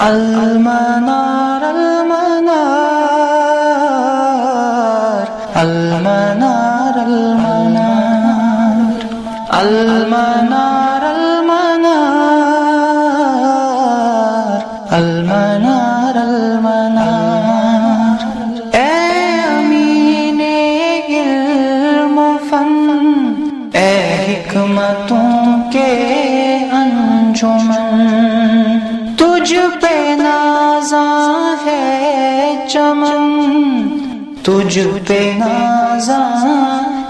المنار المنار المنار المنار المنار المنار المنار اے امین علم و فن، اے حکمتوں کے انجمن، تجھ پہ نازاں ہے چمن، تجھ پہ نازاں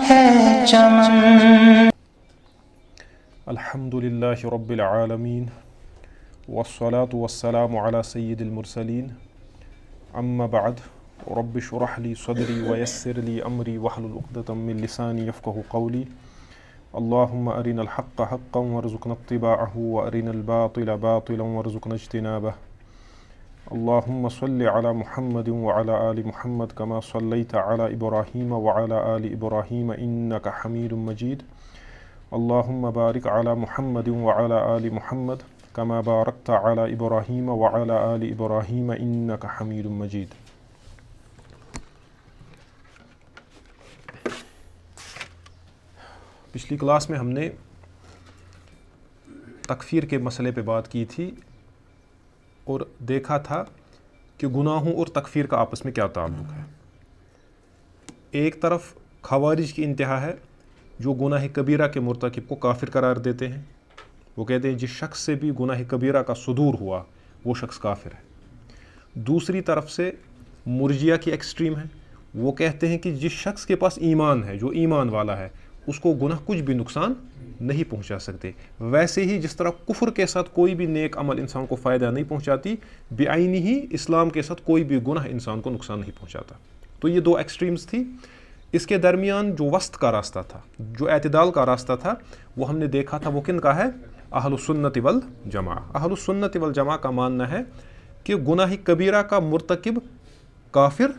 ہے چمن۔ الحمدللہ رب العالمین والصلاة والسلام علی سید المرسلین، اما بعد، رب اشرح لی صدری ویسر لی امری واحلل عقدۃ من لسانی یفقہوا قولی۔ اللہم ارنا الحق حقا وارزقنا اتباعہ وارنا الباطل باطلا وارزقنا اجتنابہ۔ اللہم صل علی محمد وعلی آل محمد کما صلیت علی ابراہیم وعلی آل ابراہیم انک حمید مجید۔ اللہم بارک علی محمد وعلی آل محمد کما بارکت علی ابراہیم وعلی آل ابراہیم انک حمید مجید۔ پچھلی کلاس میں ہم نے تکفیر کے مسئلے پہ بات کی تھی اور دیکھا تھا کہ گناہوں اور تکفیر کا آپس میں کیا تعلق ہے۔ ایک طرف خوارج کی انتہا ہے جو گناہ کبیرہ کے مرتکب کو کافر قرار دیتے ہیں، وہ کہتے ہیں جس شخص سے بھی گناہ کبیرہ کا صدور ہوا وہ شخص کافر ہے۔ دوسری طرف سے مرجیہ کی ایکسٹریم ہے، وہ کہتے ہیں کہ جس شخص کے پاس ایمان ہے، جو ایمان والا ہے، اس کو گناہ کچھ بھی نقصان نہیں پہنچا سکتے۔ ویسے ہی جس طرح کفر کے ساتھ کوئی بھی نیک عمل انسان کو فائدہ نہیں پہنچاتی، بعینی ہی اسلام کے ساتھ کوئی بھی گناہ انسان کو نقصان نہیں پہنچاتا۔ تو یہ دو ایکسٹریمز تھی۔ اس کے درمیان جو وسط کا راستہ تھا، جو اعتدال کا راستہ تھا، وہ ہم نے دیکھا تھا وہ کن کا ہے؟ اہل السنت والجماعہ۔ اہل السنت والجماعہ کا ماننا ہے کہ گناہ کبیرہ کا مرتکب کافر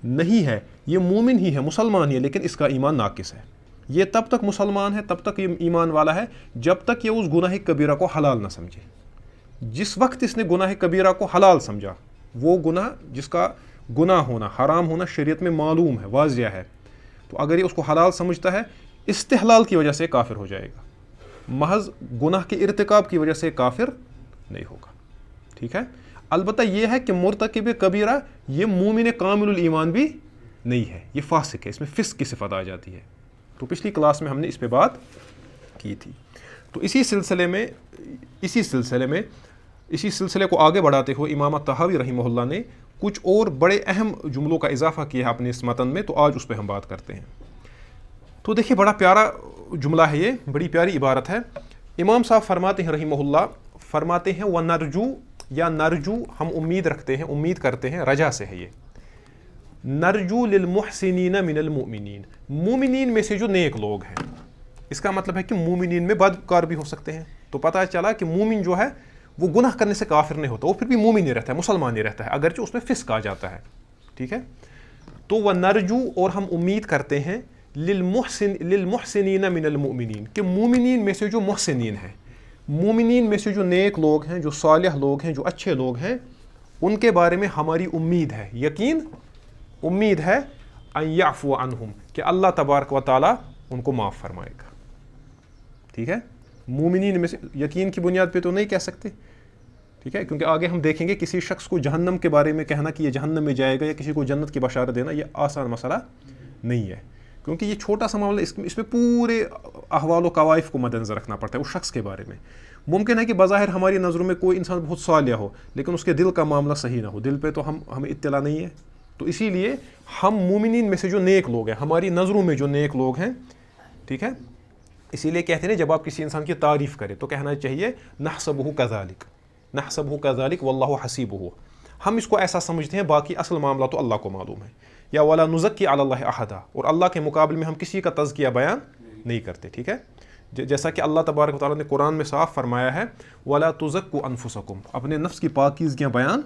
نہیں ہے، یہ مومن ہی ہے، مسلمان ہی ہے، لیکن اس کا ایمان ناقص ہے۔ یہ تب تک مسلمان ہے، تب تک یہ ایمان والا ہے جب تک یہ اس گناہ کبیرہ کو حلال نہ سمجھے۔ جس وقت اس نے گناہ کبیرہ کو حلال سمجھا، وہ گناہ جس کا گناہ ہونا، حرام ہونا شریعت میں معلوم ہے، واضح ہے، تو اگر یہ اس کو حلال سمجھتا ہے، استحلال کی وجہ سے کافر ہو جائے گا، محض گناہ کے ارتکاب کی وجہ سے کافر نہیں ہوگا۔ ٹھیک ہے؟ البتہ یہ ہے کہ مرتکب کبیرہ یہ مومن کامل الایمان بھی نہیں ہے، یہ فاسق ہے، اس میں فسق کی صفت آ جاتی ہے۔ تو پچھلی کلاس میں ہم نے اس پہ بات کی تھی۔ تو اسی سلسلے کو آگے بڑھاتے ہوئے امام طحاوی رحمہ اللہ نے کچھ اور بڑے اہم جملوں کا اضافہ کیا ہے اپنے اس متن میں، تو آج اس پہ ہم بات کرتے ہیں۔ تو دیکھیے بڑا پیارا جملہ ہے، یہ بڑی پیاری عبارت ہے۔ امام صاحب فرماتے ہیں رحمہ اللہ، فرماتے ہیں وَنَرْجُو یا نرجو، ہم امید رکھتے ہیں، امید کرتے ہیں، رجا سے ہے یہ، نرجو للمحسنین من المؤمنین، مومنین میں سے جو نیک لوگ ہیں۔ اس کا مطلب ہے کہ مومنین میں بدکار بھی ہو سکتے ہیں۔ تو پتہ چلا کہ مومن جو ہے وہ گناہ کرنے سے کافر نہیں ہوتا، وہ پھر بھی مومن ہی رہتا ہے، مسلمان ہی رہتا ہے، اگرچہ اس میں فسق آ جاتا ہے۔ ٹھیک ہے؟ تو وہ نرجو، اور ہم امید کرتے ہیں، للمحسنین من المؤمنین، کہ مومنین میں سے جو محسنین ہیں، مومنین میں سے جو نیک لوگ ہیں، جو صالح لوگ ہیں، جو اچھے لوگ ہیں، ان کے بارے میں ہماری امید ہے، یقین امید ہے، ان یعفو عنہم، کہ اللہ تبارک و تعالیٰ ان کو معاف فرمائے گا۔ ٹھیک ہے؟ مومنین میں سے، یقین کی بنیاد پہ تو نہیں کہہ سکتے، ٹھیک ہے، کیونکہ آگے ہم دیکھیں گے کسی شخص کو جہنم کے بارے میں کہنا کہ یہ جہنم میں جائے گا، یا کسی کو جنت کی بشارت دینا، یہ آسان مسئلہ نہیں ہے، کیونکہ یہ چھوٹا سا معاملہ، اس میں پورے احوال و قوائف کو مد نظر رکھنا پڑتا ہے اس شخص کے بارے میں۔ ممکن ہے کہ بظاہر ہماری نظروں میں کوئی انسان بہت صالح ہو، لیکن اس کے دل کا معاملہ صحیح نہ ہو، دل پہ تو ہمیں اطلاع نہیں ہے۔ تو اسی لیے ہم مومنین میں سے جو نیک لوگ ہیں، ہماری نظروں میں جو نیک لوگ ہیں، ٹھیک ہے، اسی لیے کہتے ہیں جب آپ کسی انسان کی تعریف کریں تو کہنا چاہیے نحسبہ کذالک، نحسبہ کذالک واللہ حسیبہ، ہم اس کو ایسا سمجھتے ہیں، باقی اصل معاملہ تو اللہ کو معلوم ہے۔ یا ولا نزکی علی اللہ احدا، اور اللہ کے مقابلے میں ہم کسی کا تزکیہ بیان نہیں کرتے۔ ٹھیک ہے؟ جیسا کہ اللہ تبارک و تعالیٰ نے قرآن میں صاف فرمایا ہے، ولا تزکوا انفسکم، اپنے نفس کی پاکیزگیاں بیان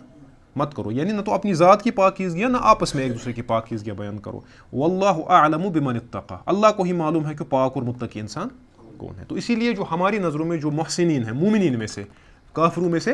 مت کرو، یعنی نہ تو اپنی ذات کی پاکیزگیاں، نہ آپس میں ایک دوسرے کی پاکیزگیاں بیان کرو۔ واللہ اعلم بمن اتقى، اللہ کو ہی معلوم ہے کہ پاک اور متقی انسان کون ہے۔ تو اسی لیے جو ہماری نظروں میں جو محسنین ہیں، مومنین میں سے، کافروں میں سے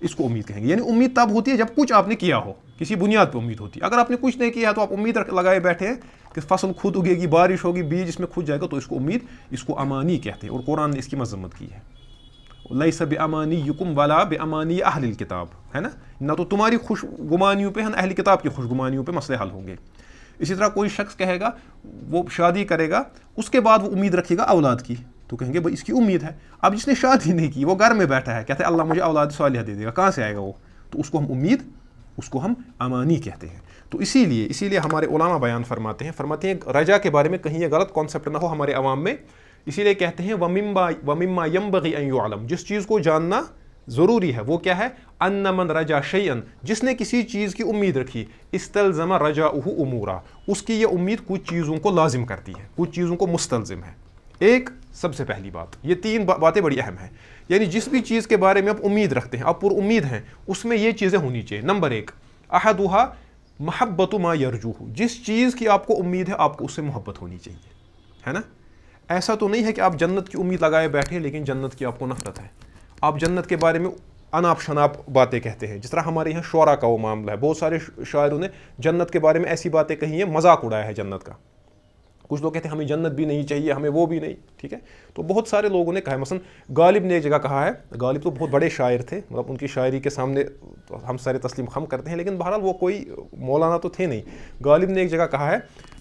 اس کو امید کہیں گے. یعنی امید تب ہوتی ہے جب کچھ آپ نے کیا ہو, کسی بنیاد پہ امید ہوتی ہے. اگر آپ نے کچھ نہیں کیا تو آپ امید لگائے بیٹھے ہیں کہ فصل خود اگے گی, بارش ہوگی, بیج اس میں کھد جائے گا, تو اس کو امید, اس کو امانی کہتے ہیں, اور قرآن نے اس کی مذمت کی ہے. لیس بامانیکم ولا بامانی اہل الکتاب, ہے نا, نہ تو تمہاری خوش گمانیوں پہ, نہ اہل کتاب کی خوش گمانیوں پہ مسئلے حل ہوں گے. اسی طرح کوئی شخص کہے گا وہ شادی کرے گا, اس کے بعد وہ امید رکھے گا اولاد کی, تو کہیں گے بھائی اس کی امید ہے. اب جس نے شادی نہیں کی, وہ گھر میں بیٹھا ہے, کہتے ہیں اللہ مجھے اولاد صالحہ دے دے گا, کہاں سے آئے گا وہ؟ تو اس کو ہم امید, اس کو ہم امانی کہتے ہیں. تو اسی لیے ہمارے علماء بیان فرماتے ہیں رجا کے بارے میں کہیں یہ غلط کانسیپٹ نہ ہو ہمارے عوام میں. اسی لیے کہتے ہیں وَمِمَّا يَنبَغِي أَن يُعْلَمْ, جس چیز کو جاننا ضروری ہے وہ کیا ہے, أَنَّ مَنْ رَجَا شَيْئًا, جس نے کسی چیز کی امید رکھی, استلزم رجاؤہ امورا, اس کی یہ امید کچھ چیزوں کو لازم کرتی ہے, کچھ چیزوں کو مستلزم ہے. ایک سب سے پہلی بات, یہ تین باتیں بڑی اہم ہیں. یعنی جس بھی چیز کے بارے میں آپ امید رکھتے ہیں, آپ پر امید ہیں, اس میں یہ چیزیں ہونی چاہیے. نمبر ایک, احدھا محبت ما یرجوہ, جس چیز کی آپ کو امید ہے آپ کو اس سے محبت ہونی چاہیے, ہے نا. ایسا تو نہیں ہے کہ آپ جنت کی امید لگائے بیٹھے لیکن جنت کی آپ کو نفرت ہے. آپ جنت کے بارے میں اناپ شناپ باتیں کہتے ہیں, جس طرح ہمارے یہاں شعراء کا وہ معاملہ ہے. بہت سارے شاعروں نے جنت کے بارے میں ایسی باتیں کہی ہیں, مذاق اڑایا ہے جنت کا. کچھ لوگ کہتے ہیں ہمیں جنت بھی نہیں چاہیے, ہمیں وہ بھی نہیں, ٹھیک ہے. تو بہت سارے لوگوں نے کہا ہے, مثلا غالب نے ایک جگہ کہا ہے, غالب تو بہت بڑے شاعر تھے, مطلب ان کی شاعری کے سامنے ہم سارے تسلیم خم کرتے ہیں, لیکن بہرحال وہ کوئی مولانا تو تھے نہیں. غالب نے ایک جگہ کہا ہے,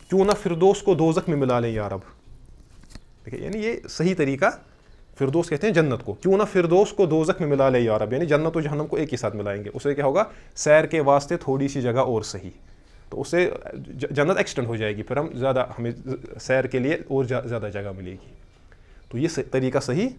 کیوں نہ فردوس کو دوزخ میں ملا لیں یا رب. یعنی یہ صحیح طریقہ, فردوس کہتے ہیں جنت کو, کیوں نہ فردوس کو دوزخ میں ملا لے یا رب, یعنی جنت و جہنم کو ایک ہی ساتھ ملائیں گے. اسے کیا ہوگا, سیر کے واسطے تھوڑی سی جگہ اور صحیح, تو اس سے جنت ایکسٹینڈ ہو جائے گی, پھر ہمیں سیر کے لیے اور زیادہ جگہ ملے گی. تو یہ طریقہ صحیح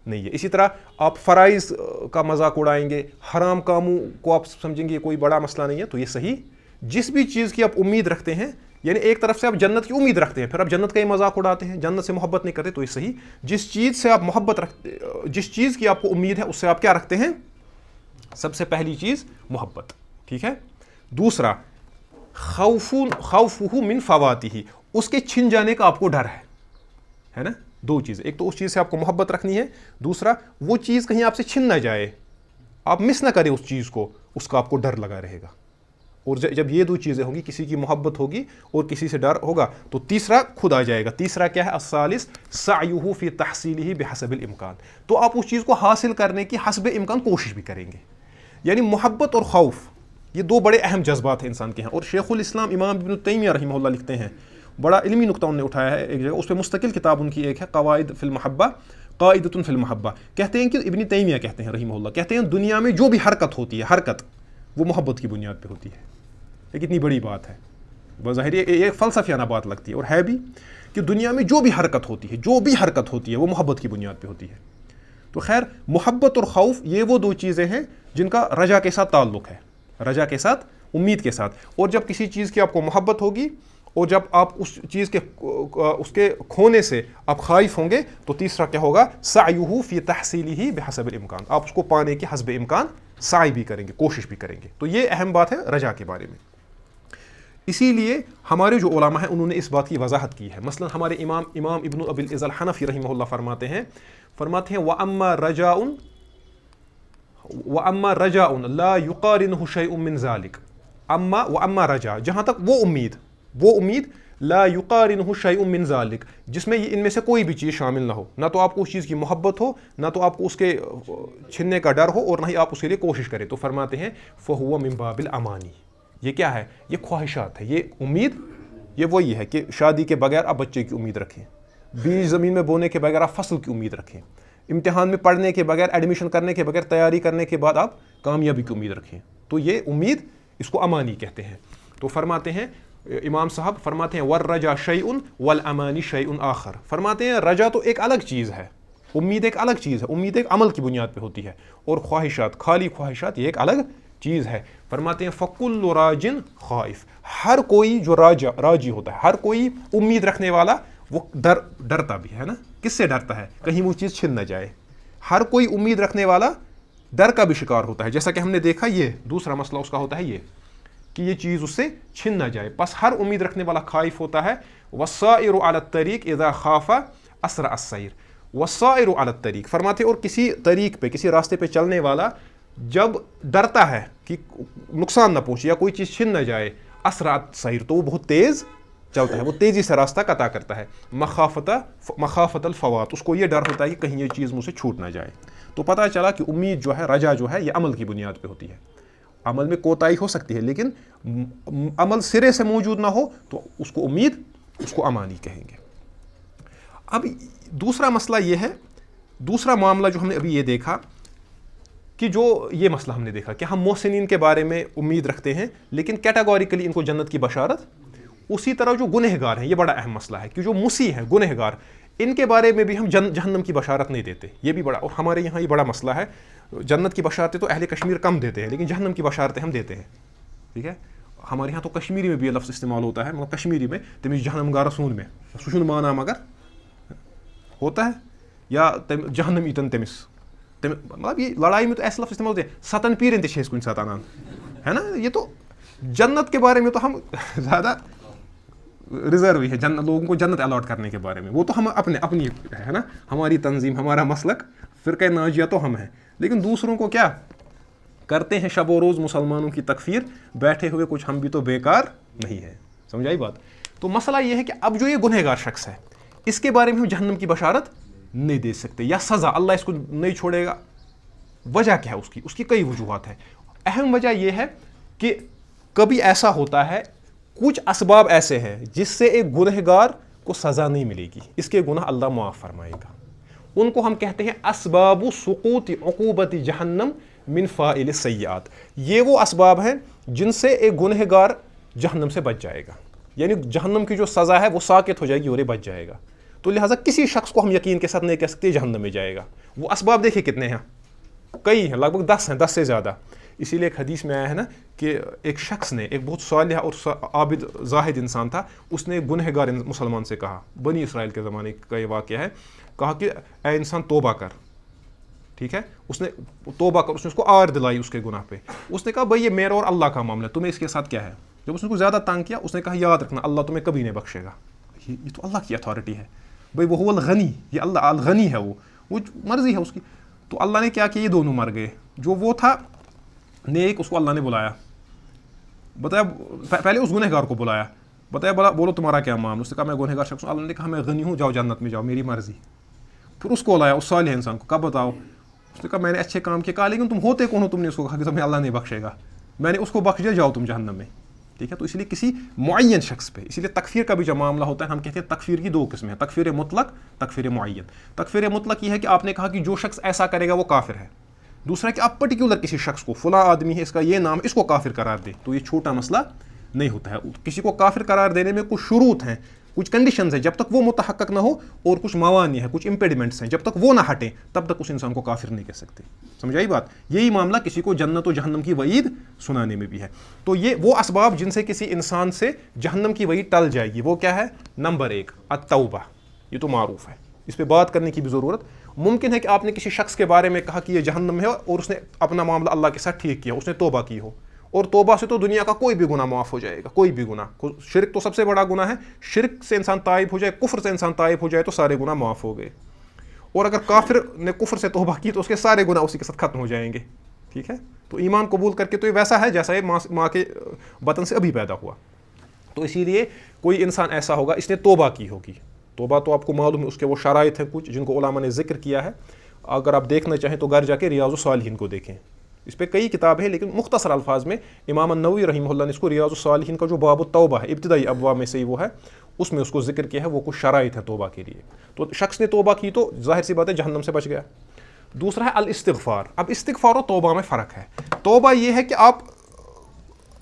نہیں ہے. اسی طرح آپ فرائض کا مذاق اڑائیں گے, حرام کاموں کو آپ سمجھیں گے کوئی بڑا مسئلہ نہیں ہے, تو یہ صحیح. جس بھی چیز کی آپ امید رکھتے ہیں, یعنی ایک طرف سے آپ جنت کی امید رکھتے ہیں, پھر آپ جنت کا ہی مذاق اڑاتے ہیں, جنت سے محبت نہیں کرتے, تو یہ صحیح. جس چیز سے آپ محبت رکھتے, جس چیز کی آپ کو امید ہے, اس سے آپ کیا رکھتے ہیں, سب سے پہلی چیز محبت, ٹھیک ہے. دوسرا, خوفہ من فواتہ, اس کے چھن جانے کا آپ کو ڈر ہے نا. دو چیزیں, ایک تو اس چیز سے آپ کو محبت رکھنی ہے, دوسرا وہ چیز کہیں آپ سے چھن نہ جائے, آپ مس نہ کریں اس چیز کو, اس کا آپ کو ڈر لگا رہے گا. اور جب یہ دو چیزیں ہوں گی, کسی کی محبت ہوگی اور کسی سے ڈر ہوگا, تو تیسرا خود آ جائے گا. تیسرا کیا ہے, الثالث سعیہ فی تحصیلہ بحسب الامکان, تو آپ اس چیز کو حاصل کرنے کی حسب امکان کوشش بھی کریں گے. یعنی محبت اور خوف, یہ دو بڑے اہم جذبات ہیں انسان کے ہیں. اور شیخ الاسلام امام ابن تیمیہ رحمہ اللہ لکھتے ہیں, بڑا علمی نقطہ انہوں نے اٹھایا ہے ایک جگہ, اس پہ مستقل کتاب ان کی ایک ہے, قواعد فی المحبہ, قاعدۃ فی المحبہ. کہتے ہیں کہ ابن تیمیہ کہتے ہیں رحمہ اللہ, کہتے ہیں دنیا میں جو بھی حرکت ہوتی ہے, حرکت وہ محبت کی بنیاد پہ ہوتی ہے. یہ کتنی بڑی بات ہے, بظاہر یہ ایک فلسفیانہ بات لگتی ہے, اور ہے بھی, کہ دنیا میں جو بھی حرکت ہوتی ہے, وہ محبت کی بنیاد پہ ہوتی ہے. تو خیر, محبت اور خوف یہ وہ دو چیزیں ہیں جن کا رجا کے ساتھ تعلق ہے, رجا کے ساتھ, امید کے ساتھ. اور جب کسی چیز کی آپ کو محبت ہوگی, اور جب آپ اس چیز کے اس کے کھونے سے آپ خائف ہوں گے, تو تیسرا کیا ہوگا, سعیہ فی تحصیلہ بحسب الامکان, آپ اس کو پانے کی حسب امکان سعی بھی کریں گے, کوشش بھی کریں گے. تو یہ اہم بات ہے رجا کے بارے میں. اسی لیے ہمارے جو علماء ہیں انہوں نے اس بات کی وضاحت کی ہے. مثلا ہمارے امام ابن ابی العز الحنفی رحمہ اللہ فرماتے ہیں وَأَمَّا رَجَاءٌ لَا يُقَارِنُهُ شَيْءٌ مِّن ذَلِكَ, وَأَمَّا رَجَاء, جہاں تک وہ امید لا يُقَارِنُهُ شَيْءٌ مِّن ذَلِكَ, جس میں ان میں سے کوئی بھی چیز شامل نہ ہو, نہ تو آپ کو اس چیز کی محبت ہو, نہ تو آپ کو اس کے چھننے کا ڈر ہو, اور نہ ہی آپ اس کے لیے کوشش کریں. تو فرماتے ہیں فَهُوَ مِن بَابِ الْأَمَانِ, یہ کیا ہے, یہ خواہشات ہے, یہ امید, یہ وہی ہے کہ شادی کے بغیر آپ بچے کی امید رکھیں, بیج زمین میں بونے کے بغیر آپ فصل کی امید رکھیں, امتحان میں پڑھنے کے بغیر, ایڈمیشن کرنے کے بغیر, تیاری کرنے کے بعد آپ کامیابی کی امید رکھیں. تو یہ امید, اس کو امانی کہتے ہیں. تو فرماتے ہیں امام صاحب, فرماتے ہیں والرجا شیء والامانی شیء آخر, فرماتے ہیں رجا تو ایک الگ چیز ہے, امید ایک الگ چیز ہے, امید ایک عمل کی بنیاد پہ ہوتی ہے, اور خواہشات, خالی خواہشات, یہ ایک الگ چیز ہے. فرماتے ہیں فَكُلُّ رَاجٍ خائف, ہر کوئی جو راجی ہوتا ہے, ہر کوئی امید رکھنے والا, وہ ڈرتا بھی ہے نا. کس سے ڈرتا ہے, کہیں وہ چیز چھن نہ جائے. ہر کوئی امید رکھنے والا ڈر کا بھی شکار ہوتا ہے, جیسا کہ ہم نے دیکھا. یہ دوسرا مسئلہ اس کا ہوتا ہے یہ کہ یہ چیز اس سے چھن نہ جائے. بس ہر امید رکھنے والا خائف ہوتا ہے. وَالسَّائِرُ عَلَى الطَّرِيقِ إِذَا خَافَ أَسْرَعَ السَّيْرِ, وَالسَّائِرُ عَلَى الطَّرِيقِ, فرماتے اور کسی طریق پہ, کسی راستے پہ چلنے والا, جب ڈرتا ہے کہ نقصان نہ پہنچے یا کوئی چیز چھن نہ جائے، اسرعت سیر، تو وہ بہت تیز چلتا ہے، وہ تیزی سے راستہ قطع کرتا ہے، مخافت الفوات، اس کو یہ ڈر ہوتا ہے کہ کہیں یہ چیز مجھ سے چھوٹ نہ جائے۔ تو پتہ چلا کہ امید جو ہے، رجا جو ہے، یہ عمل کی بنیاد پہ ہوتی ہے۔ عمل میں کوتاہی ہو سکتی ہے، لیکن عمل سرے سے موجود نہ ہو تو اس کو امید، اس کو امانی کہیں گے۔ اب دوسرا مسئلہ یہ ہے، دوسرا معاملہ جو ہم نے ابھی یہ دیکھا کہ جو یہ مسئلہ ہم نے دیکھا کہ ہم محسنین کے بارے میں امید رکھتے ہیں لیکن کیٹاگوریکلی ان کو جنت کی بشارت، اسی طرح جو گنہگار ہیں، یہ بڑا اہم مسئلہ ہے کہ جو مسیح ہیں، گنہگار، ان کے بارے میں بھی ہم جہنم کی بشارت نہیں دیتے۔ یہ بھی بڑا، اور ہمارے یہاں یہ بڑا مسئلہ ہے، جنت کی بشارتیں تو اہل کشمیر کم دیتے ہیں لیکن جہنم کی بشارتیں ہم دیتے ہیں، ٹھیک ہے۔ ہمارے یہاں تو کشمیری میں بھی یہ لفظ استعمال ہوتا ہے، مطلب کشمیری میں تمس جہنم گارسون میں سہ مانا مگر ہوتا ہے، یا جہنم ایتن تمس، مطلب یہ لڑائی میں تو ایسے لفظ استعمال ہوتے ہیں، ستن پیرن تھے کن ساتھ انان، ہے نا۔ یہ تو جنت کے بارے میں تو ہم زیادہ ریزرو ہی ہے، لوگوں کو جنت الاٹ کرنے کے بارے میں، وہ تو ہم اپنی ہے نا، ہماری تنظیم، ہمارا مسلک، فرقہ ناجیہ تو ہم ہیں، لیکن دوسروں کو کیا کرتے ہیں شب و روز مسلمانوں کی تکفیر، بیٹھے ہوئے کچھ ہم بھی تو بیکار نہیں ہے، سمجھائی بات۔ تو مسئلہ یہ ہے کہ اب جو یہ گنہگار شخص ہے، اس کے بارے میں ہم جہنم کی بشارت نہیں دے سکتے یا سزا، اللہ اس کو نہیں چھوڑے گا۔ وجہ کیا ہے اس کی کئی وجوہات ہیں۔ اہم وجہ یہ ہے کہ کبھی ایسا ہوتا ہے، کچھ اسباب ایسے ہیں جس سے ایک گنہگار کو سزا نہیں ملے گی، اس کے گناہ اللہ معاف فرمائے گا، ان کو ہم کہتے ہیں اسباب سقوط عقوبت جہنم من فاعل السیئات۔ یہ وہ اسباب ہیں جن سے ایک گنہگار جہنم سے بچ جائے گا، یعنی جہنم کی جو سزا ہے وہ ساقط ہو جائے گی اور یہ بچ جائے گا۔ تو لہٰذا کسی شخص کو ہم یقین کے ساتھ نہیں کہہ سکتے جہنم میں جائے گا۔ وہ اسباب دیکھیں کتنے ہیں، کئی ہیں، لگ بھگ 10 ہیں، 10 سے زیادہ۔ اسی لیے ایک حدیث میں آیا ہے نا کہ ایک شخص نے، ایک بہت صالح اور عابد زاہد انسان تھا، اس نے گنہگار مسلمان سے کہا، بنی اسرائیل کے زمانے کا یہ واقعہ ہے، کہا کہ اے انسان توبہ کر، ٹھیک ہے۔ اس نے توبہ کر، اس نے اس کو آر دلائی اس کے گناہ پہ۔ اس نے کہا بھائی یہ میرا اور اللہ کا معاملہ ہے، تمہیں اس کے ساتھ کیا ہے۔ جب اس نے کو زیادہ تنگ کیا، اس نے کہا یاد رکھنا اللہ تمہیں کبھی نہیں بخشے گا، یہ تو اللہ کی اتھارٹی ہے بھائی، وہ الغنی، یہ اللہ الغنی ہے، وہ مرضی ہے اس کی۔ تو اللہ نے کیا کہ یہ دونوں مر گئے۔ جو وہ تھا نیک، اس کو اللہ نے بلایا، بتایا، پہلے اس گنہگار کو بلایا، بتایا بولو تمہارا کیا معاملہ۔ اس نے کہا میں گنہگار شخص ہوں۔ اللہ نے کہا میں غنی ہوں، جاؤ جنت میں جاؤ، میری مرضی۔ پھر اس کو لایا، اس صالح انسان کو، کب بتاؤ۔ اس نے کہا میں نے اچھے کام کیے۔ کہا لیکن تم ہوتے کون ہو؟ تم نے اس کو کہا کہ تمہیں اللہ نہیں بخشے گا، میں نے اس کو بخش دیا، جاؤ تم جہنم میں، ٹھیک ہے۔ تو اس لیے کسی معین شخص پہ، اسی لیے تکفیر کا بھی جو معاملہ ہوتا ہے، ہم کہتے ہیں تکفیر کی 2 قسمیں ہیں، تکفیر مطلق، تکفیر معین۔ تکفیر مطلق یہ ہے کہ آپ نے کہا کہ جو شخص ایسا کرے گا وہ کافر ہے۔ دوسرا کہ آپ پرٹیکولر کسی شخص کو، فلاں آدمی ہے، اس کا یہ نام، اس کو کافر قرار دے، تو یہ چھوٹا مسئلہ نہیں ہوتا ہے۔ کسی کو کافر قرار دینے میں کچھ شروط ہیں، کچھ کنڈیشنز ہیں، جب تک وہ متحقق نہ ہو، اور کچھ موانع ہیں، کچھ امپیڈمنٹس ہیں، جب تک وہ نہ ہٹیں تب تک اس انسان کو کافر نہیں کہہ سکتے، سمجھائی بات۔ یہی معاملہ کسی کو جنت و جہنم کی وعید سنانے میں بھی ہے۔ تو یہ وہ اسباب جن سے کسی انسان سے جہنم کی وعید ٹل جائے گی، وہ کیا ہے؟ نمبر 1 التوبہ، یہ تو معروف ہے، اس پہ بات کرنے کی بھی ضرورت۔ ممکن ہے کہ آپ نے کسی شخص کے بارے میں کہا کہ یہ جہنم میں ہے، اور اس نے اپنا معاملہ اللہ کے ساتھ ٹھیک کیا، اس نے توبہ کی ہو، اور توبہ سے تو دنیا کا کوئی بھی گناہ معاف ہو جائے گا، کوئی بھی گناہ۔ شرک تو سب سے بڑا گناہ ہے، شرک سے انسان تائب ہو جائے، کفر سے انسان تائب ہو جائے تو سارے گناہ معاف ہو گئے۔ اور اگر کافر نے کفر سے توبہ کی تو اس کے سارے گناہ اسی کے ساتھ ختم ہو جائیں گے، ٹھیک ہے۔ تو ایمان قبول کر کے تو یہ ویسا ہے جیسا یہ ماں کے بطن سے ابھی پیدا ہوا۔ تو اسی لیے کوئی انسان ایسا ہوگا، اس نے توبہ کی ہوگی۔ توبہ تو آپ کو معلوم ہے، اس کے وہ شرائط ہیں کچھ جن کو علماء نے ذکر کیا ہے۔ اگر آپ دیکھنا چاہیں تو گھر جا کے ریاض الصالحین کو دیکھیں، اس پہ کئی کتاب ہیں، لیکن مختصر الفاظ میں امام النووی رحمہ اللہ نے اس کو ریاض الصالحین کا جو باب التوبہ ہے، ابتدائی ابواب میں سے ہی وہ ہے، اس میں اس کو ذکر کیا ہے، وہ کچھ شرائط ہے توبہ کے لیے۔ تو شخص نے توبہ کی تو ظاہر سی بات ہے جہنم سے بچ گیا۔ دوسرا ہے الاستغفار۔ اب استغفار و توبہ میں فرق ہے۔ توبہ یہ ہے کہ آپ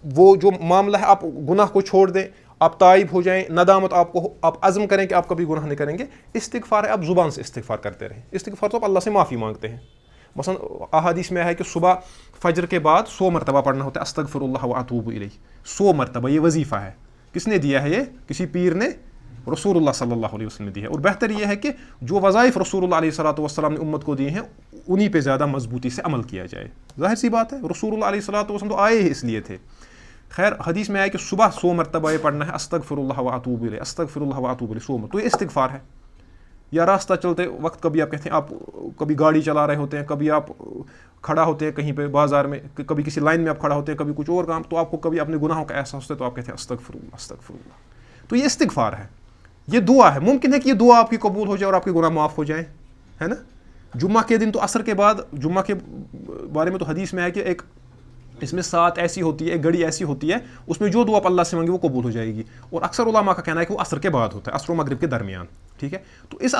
وہ جو معاملہ ہے آپ گناہ کو چھوڑ دیں، آپ تائب ہو جائیں، ندامت آپ کو، آپ عزم کریں کہ آپ کبھی گناہ نہیں کریں گے۔ استغفار ہے آپ زبان سے استغفار کرتے رہیں۔ استغفار تو آپ اللہ سے معافی مانگتے ہیں۔ مثلا احادیث میں ہے کہ صبح فجر کے بعد 100 مرتبہ پڑھنا ہوتا ہے استغفر اللہ واتوب الیہ، 100 مرتبہ، یہ وظیفہ ہے۔ کس نے دیا ہے یہ؟ کسی پیر نے، رسول اللہ صلی اللہ علیہ وسلم نے دی ہے۔ اور بہتر یہ ہے کہ جو وظائف رسول اللہ علیہ والسلام نے امت کو دیے ہیں انہی پہ زیادہ مضبوطی سے عمل کیا جائے۔ ظاہر سی بات ہے، رسول اللہ علیہ والسلام تو آئے ہی اس لیے تھے۔ خیر حدیث میں آیا کہ صبح 100 مرتبہ یہ پڑھنا ہے استغفر اللہ واتوب الیہ، استغفر اللہ واتوب الیہ، 100 مرتبہ، تو یہ استغفار ہے۔ یا راستہ چلتے وقت کبھی آپ کہتے ہیں آپ کبھی گاڑی چلا رہے ہوتے ہیں, کبھی آپ کھڑا ہوتے ہیں کہیں پہ بازار میں, کبھی کسی لائن میں آپ کھڑا ہوتے ہیں, کبھی کچھ اور کام, تو آپ کو کبھی اپنے گناہوں کا احساس ہوتا ہے تو آپ کہتے ہیں استغفر اللہ استغفر اللہ. تو یہ استغفار ہے, یہ دعا ہے. ممکن ہے کہ یہ دعا آپ کی قبول ہو جائے اور آپ کے گناہ معاف ہو جائیں, ہے نا. جمعہ کے دن تو عصر کے بعد, جمعہ کے بارے میں تو حدیث میں ہے کہ ایک اس میں سات ایسی ہوتی ہے, ایک گھڑی ایسی ہوتی ہے, اس میں جو دعا آپ اللہ سے مانگے وہ قبول ہو جائے گی. اور اکثر علماء کا کہنا ہے کہ وہ عصر کے بعد ہوتا ہے, عصر و مغرب کے درمیان. ٹھیک ہے, تو اس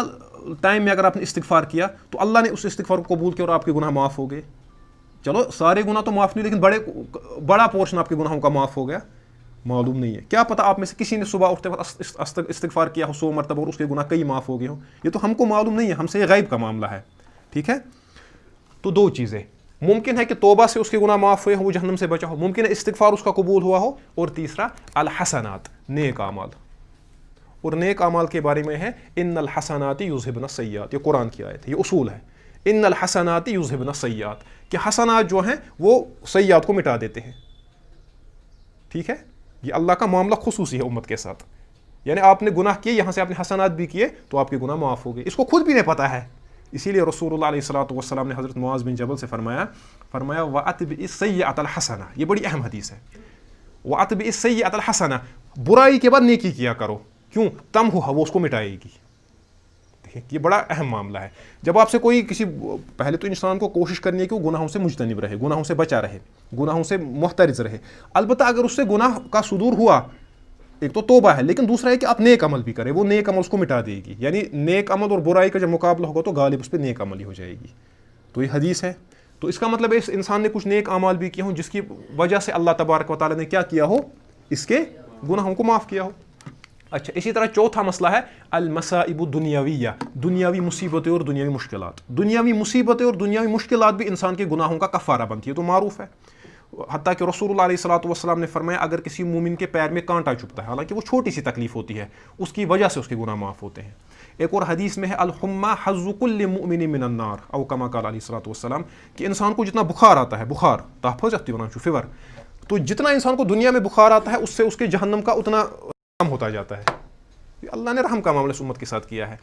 ٹائم میں اگر آپ نے استغفار کیا تو اللہ نے اس استغفار کو قبول کیا اور آپ کے گناہ معاف ہو گئے. چلو سارے گناہ تو معاف نہیں, لیکن بڑا پورشن آپ کے گناہوں کا معاف ہو گیا. معلوم نہیں ہے, کیا پتہ آپ میں سے کسی نے صبح اٹھتے وقت استغفار کیا ہو 100 مرتبہ اور اس کے گناہ کئی معاف ہو گئے ہوں. یہ تو ہم کو معلوم نہیں ہے, ہم سے یہ غیب کا معاملہ ہے. ٹھیک ہے, تو دو چیزیں, ممکن ہے کہ توبہ سے اس کے گناہ معاف ہوئے ہوں, وہ جہنم سے بچا ہو, ممکن ہے استغفار اس کا قبول ہوا ہو, اور تیسرا الحسنات, نیک اعمال. اور نیک اعمال کے بارے میں ہے ان الحسنات یذہبن السیئات, یہ قرآن کی آیت ہے, یہ اصول ہے. ان الحسنات یذہبن السیئات, کہ حسنات جو ہیں وہ سیئات کو مٹا دیتے ہیں. ٹھیک ہے, یہ اللہ کا معاملہ خصوصی ہے امت کے ساتھ. یعنی آپ نے گناہ کیے, یہاں سے آپ نے حسنات بھی کیے تو آپ کے گناہ معاف ہو گئے. اس کو خود بھی نہیں پتہ ہے, اسی لیے رسول اللہ علیہ الصلوۃ والسلام نے حضرت معاذ بن جبل سے فرمایا وَأَتْبِعِ السَّيِّئَةَ الْحَسَنَةَ, یہ بڑی اہم حدیث ہے. وَأَتْبِعِ السَّيِّئَةَ الْحَسَنَةَ, برائی کے بعد نیکی کیا کرو, کیوں, تمحوها, وہ اس کو مٹائے گی. یہ بڑا اہم معاملہ ہے. جب آپ سے کوئی کسی, پہلے تو انسان کو کوشش کرنی ہے کہ وہ گناہوں سے مجتنب رہے, گناہوں سے بچا رہے, گناہوں سے محترز رہے. البتہ اگر اس سے گناہ کا صدور ہوا, ایک تو توبہ ہے, لیکن دوسرا ہے کہ آپ نیک عمل بھی کریں, وہ نیک عمل اس کو مٹا دے گی. یعنی نیک عمل اور برائی کا جب مقابلہ ہوگا تو غالب اس پہ نیک عمل ہی ہو جائے گی. تو یہ حدیث ہے. تو اس کا مطلب ہے اس انسان نے کچھ نیک اعمال بھی کیے ہوں جس کی وجہ سے اللہ تبارک و تعالیٰ نے کیا کیا ہو, اس کے گناہوں کو معاف کیا ہو. اچھا, اسی طرح چوتھا مسئلہ ہے المصائب الدنیاویہ, دنیاوی مصیبتیں اور دنیاوی مشکلات. دنیاوی مصیبتیں اور دنیاوی مشکلات بھی انسان کے گناہوں کا کفارہ بنتی ہے, تو معروف ہے. حتیٰ کہ رسول اللہ علیہ الصلوۃ والسلام نے فرمایا اگر کسی مومن کے پیر میں کانٹا چبھتا ہے, حالانکہ وہ چھوٹی سی تکلیف ہوتی ہے, اس کی وجہ سے اس کے گناہ معاف ہوتے ہیں. ایک اور حدیث میں ہے الحمى حظ كل مؤمن من النار او كما قال علیہ الصلوۃ والسلام, کہ انسان کو جتنا بخار آتا ہے, بخار تحفظ اختی بنا چھو فیور, تو جتنا انسان کو دنیا میں بخار آتا ہے اس سے اس کے جہنم کا اتنا کم ہوتا جاتا ہے. اللہ نے رحم کا معاملہ اس امت کے ساتھ کیا ہے.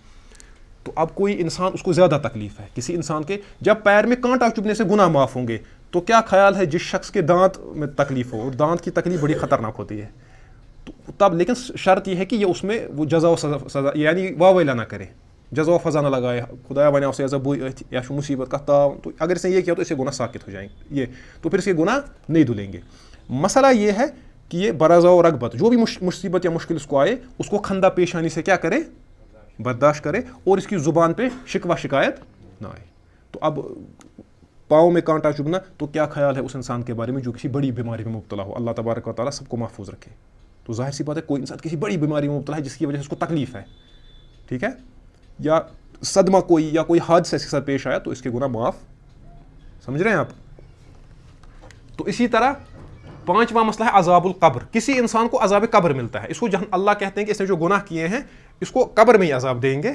تو اب کوئی انسان, اس کو زیادہ تکلیف ہے, کسی انسان کے جب پیر میں کانٹا چبھنے سے گناہ معاف ہوں گے, تو کیا خیال ہے جس شخص کے دانت میں تکلیف ہو, اور دانت کی تکلیف بڑی خطرناک ہوتی ہے, تو تب لیکن شرط یہ ہے کہ یہ اس میں وہ جزا و سزا یعنی واویلا نہ کرے, جزا و فضا نہ لگائے, خدایا بنا اسے ایسا بوئی یا مصیبت کا تاؤ, تو اگر اس نے یہ کیا تو اسے گناہ ساکت ہو جائیں گے, تو پھر اس کے گناہ نہیں دھلیں گے. مسئلہ یہ ہے کہ یہ برضا و رغبت, جو بھی مصیبت یا مشکل اس کو آئے, اس کو خندہ پیشانی سے کیا کرے, برداشت کرے, اور اس کی زبان پہ شکوہ شکایت نہ آئے. تو اب پاؤں میں کانٹا چبھنا, تو کیا خیال ہے اس انسان کے بارے میں جو کسی بڑی بیماری میں مبتلا ہو. اللہ تبارک و تعالیٰ سب کو محفوظ رکھے. تو ظاہر سی بات ہے کوئی انسان کسی بڑی بیماری میں مبتلا ہے جس کی وجہ سے اس کو تکلیف ہے, ٹھیک ہے, یا صدمہ کوئی یا کوئی حادثہ اس کے ساتھ پیش آیا, تو اس کے گناہ معاف, سمجھ رہے ہیں آپ. تو اسی طرح پانچواں مسئلہ ہے عذاب القبر. کسی انسان کو عذاب قبر ملتا ہے, اس کو اللہ کہتے ہیں کہ اس نے جو گناہ کیے ہیں اس کو قبر میں ہی عذاب دیں گے.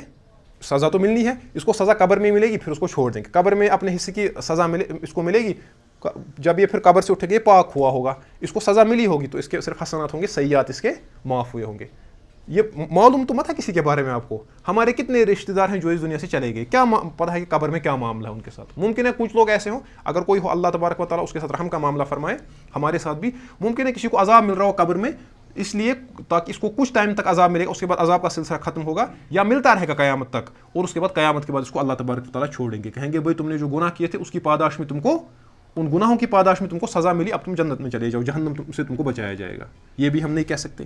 سزا تو ملنی ہے, اس کو سزا قبر میں ملے گی, پھر اس کو چھوڑ دیں گے. قبر میں اپنے حصے کی سزا اس کو ملے گی, جب یہ پھر قبر سے اٹھے گا, پاک ہوا ہوگا, اس کو سزا ملی ہوگی, تو اس کے صرف حسنات ہوں گے, سیئات اس کے معاف ہوئے ہوں گے. یہ معلوم تو مت ہے کسی کے بارے میں آپ کو. ہمارے کتنے رشتہ دار ہیں جو اس دنیا سے چلے گئے, کیا پتہ ہے کہ قبر میں کیا معاملہ ہے ان کے ساتھ. ممکن ہے کچھ لوگ ایسے ہوں, اگر کوئی ہو اللہ تبارک و تعالیٰ اس کے ساتھ رحم کا معاملہ فرمائے, ہمارے ساتھ بھی ممکن ہے کسی کو عذاب مل رہا ہو قبر میں, اس لیے تاکہ اس کو کچھ ٹائم تک عذاب ملے گا, اس کے بعد عذاب کا سلسلہ ختم ہوگا, یا ملتا رہے گا قیامت تک, اور اس کے بعد قیامت کے بعد اس کو اللہ تبارک و تعالیٰ چھوڑیں گے, کہیں گے بھائی تم نے جو گناہ کیے تھے اس کی پاداش میں تم کو, ان گناہوں کی پاداش میں تم کو سزا ملی, اب تم جنت میں چلے جاؤ, جہنم سے تم کو بچایا جائے گا. یہ بھی ہم نہیں کہہ سکتے.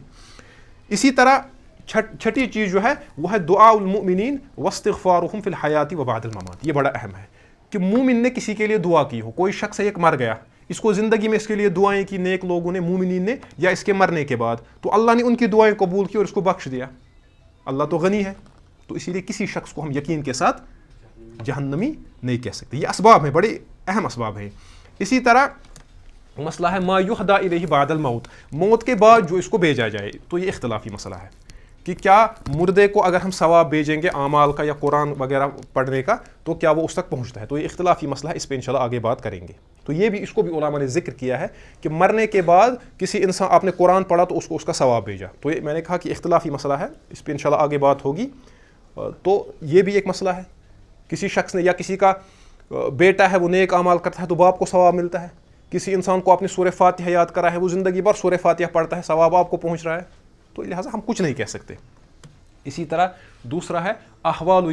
اسی طرح چھٹی چیز جو ہے وہ ہے دعاء المؤمنین واستغفارہم فی الحیات و بعد الممات. یہ بڑا اہم ہے کہ مومن نے کسی کے لیے دعا کی ہو, کوئی شخص ایک مر گیا, اس کو زندگی میں اس کے لیے دعائیں کی نیک لوگوں نے, مومنین نے, یا اس کے مرنے کے بعد, تو اللہ نے ان کی دعائیں قبول کی اور اس کو بخش دیا. اللہ تو غنی ہے, تو اسی لیے کسی شخص کو ہم یقین کے ساتھ جہنمی نہیں کہہ سکتے. یہ اسباب ہیں, بڑے اہم اسباب ہیں. اسی طرح مسئلہ ہے ما یہدی الیہ بعد الموت, موت کے بعد جو اس کو بھیجا جائے, تو یہ اختلافی مسئلہ ہے کہ کیا مردے کو اگر ہم ثواب بھیجیں گے اعمال کا یا قرآن وغیرہ پڑھنے کا, تو کیا وہ اس تک پہنچتا ہے. تو یہ اختلافی مسئلہ ہے, اس پہ انشاءاللہ آگے بات کریں گے. تو یہ بھی اس کو بھی علماء نے ذکر کیا ہے کہ مرنے کے بعد کسی انسان, آپ نے قرآن پڑھا تو اس کو اس کا ثواب بھیجا, تو یہ میں نے کہا کہ اختلافی مسئلہ ہے, اس پہ انشاءاللہ آگے بات ہوگی. تو یہ بھی ایک مسئلہ ہے. کسی شخص نے یا کسی کا بیٹا ہے وہ نیک اعمال کرتا ہے تو باپ کو ثواب ملتا ہے. کسی انسان کو اپنی سورہ فاتحہ یاد کرا ہے, وہ زندگی بھر سورہ فاتحہ پڑھتا ہے, ثواب آپ کو پہنچ رہا ہے. تو لہٰذا ہم کچھ نہیں کہہ سکتے. اسی طرح دوسرا ہے احوال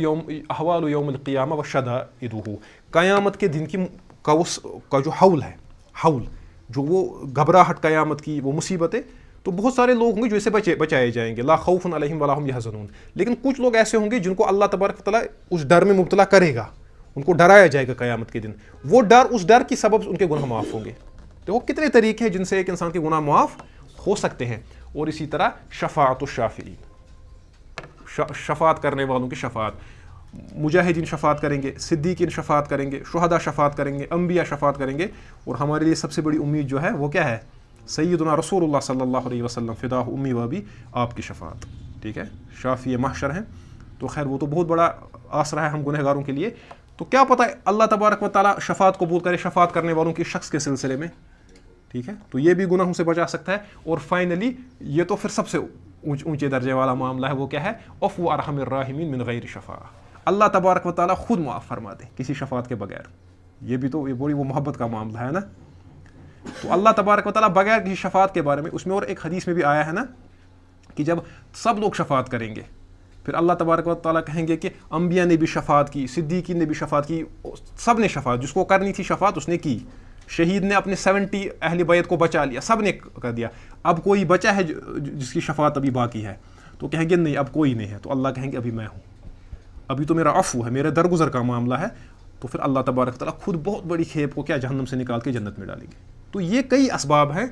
یوم القیامہ و شدائدہ, قیامت کے دن کی کا جو حول ہے, حول جو وہ گھبراہٹ قیامت کی, وہ مصیبتیں, تو بہت سارے لوگ ہوں گے جو اسے بچائے جائیں گے, لا خوف علیہم ولا ھم یحزنون. لیکن کچھ لوگ ایسے ہوں گے جن کو اللہ تبارک و تعالیٰ اس ڈر میں مبتلا کرے گا, ان کو ڈرایا جائے گا قیامت کے دن. وہ ڈر, اس ڈر کی سبب ان کے گناہ معاف ہوں گے. تو وہ کتنے طریقے ہیں جن سے ایک انسان کے گناہ معاف ہو سکتے ہیں. اور اسی طرح شفاعت الشافعین, شفاعت کرنے والوں کی شفاعت. مجاہدین شفاعت کریں گے, صدیقین شفاعت کریں گے, شہداء شفاعت کریں گے, انبیاء شفاعت کریں گے. اور ہمارے لیے سب سے بڑی امید جو ہے وہ کیا ہے؟ سیدنا رسول اللہ صلی اللہ علیہ وسلم فداہ امی و ابی, آپ کی شفاعت. ٹھیک ہے, شافی محشر ہیں. تو خیر وہ تو بہت بڑا آسرا ہے ہم گنہگاروں کے لیے. تو کیا پتہ اللہ تبارک و تعالیٰ شفاعت قبول کرے شفاعت کرنے والوں کی شخص کے سلسلے میں. ٹھیک ہے, تو یہ بھی گناہوں سے بچا سکتا ہے. اور فائنلی یہ تو پھر سب سے اونچے درجے والا معاملہ ہے, وہ کیا ہے؟ عفو ارحم الراحمین من غیر شفاعہ. اللہ تبارک و تعالیٰ خود معاف فرما دے کسی شفاعت کے بغیر. یہ بھی تو یہ بڑی وہ محبت کا معاملہ ہے نا. تو اللہ تبارک و تعالیٰ بغیر کسی شفاعت کے بارے میں, اس میں اور ایک حدیث میں بھی آیا ہے نا کہ جب سب لوگ شفاعت کریں گے پھر اللہ تبارک و تعالیٰ کہیں گے کہ انبیاء نے بھی شفاعت کی, صدیقین نے بھی شفاعت کی, سب نے شفاعت, جس کو کرنی تھی شفاعت اس نے کی. شہید نے اپنے 70 اہل بیت کو بچا لیا, سب نے کر دیا. اب کوئی بچا ہے جس کی شفاعت ابھی باقی ہے, تو کہیں گے نہیں اب کوئی نہیں ہے. تو اللہ کہیں گے ابھی میں ہوں, ابھی تو میرا عفو ہے, میرے درگزر کا معاملہ ہے. تو پھر اللہ تبارک تعالیٰ خود بہت بڑی کھیپ کو کیا جہنم سے نکال کے جنت میں ڈالیں گے. تو یہ کئی اسباب ہیں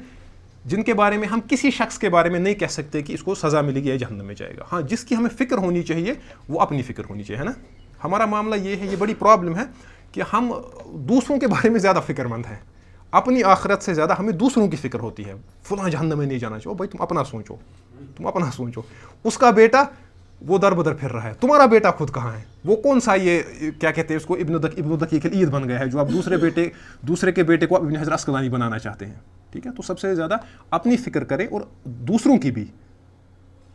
جن کے بارے میں ہم کسی شخص کے بارے میں نہیں کہہ سکتے کہ اس کو سزا ملے گی یا جہنم میں جائے گا. ہاں جس کی ہمیں فکر ہونی چاہیے وہ اپنی فکر ہونی چاہیے, ہے نا. ہمارا معاملہ یہ ہے, یہ بڑی پرابلم ہے کہ ہم دوسروں کے بارے میں زیادہ فکر مند ہیں. اپنی آخرت سے زیادہ ہمیں دوسروں کی فکر ہوتی ہے. فلاں جہنم میں نہیں جانا چاہو, بھائی تم اپنا سوچو, تم اپنا سوچو. اس کا بیٹا وہ در بدر پھر رہا ہے, تمہارا بیٹا خود کہاں ہے؟ وہ کون سا یہ کیا کہتے ہیں اس کو ابن دقیق العید بن گیا ہے جو آپ دوسرے کے بیٹے کو ابن حجر عسقلانی بنانا چاہتے ہیں. ٹھیک ہے, تو سب سے زیادہ اپنی فکر کریں اور دوسروں کی بھی,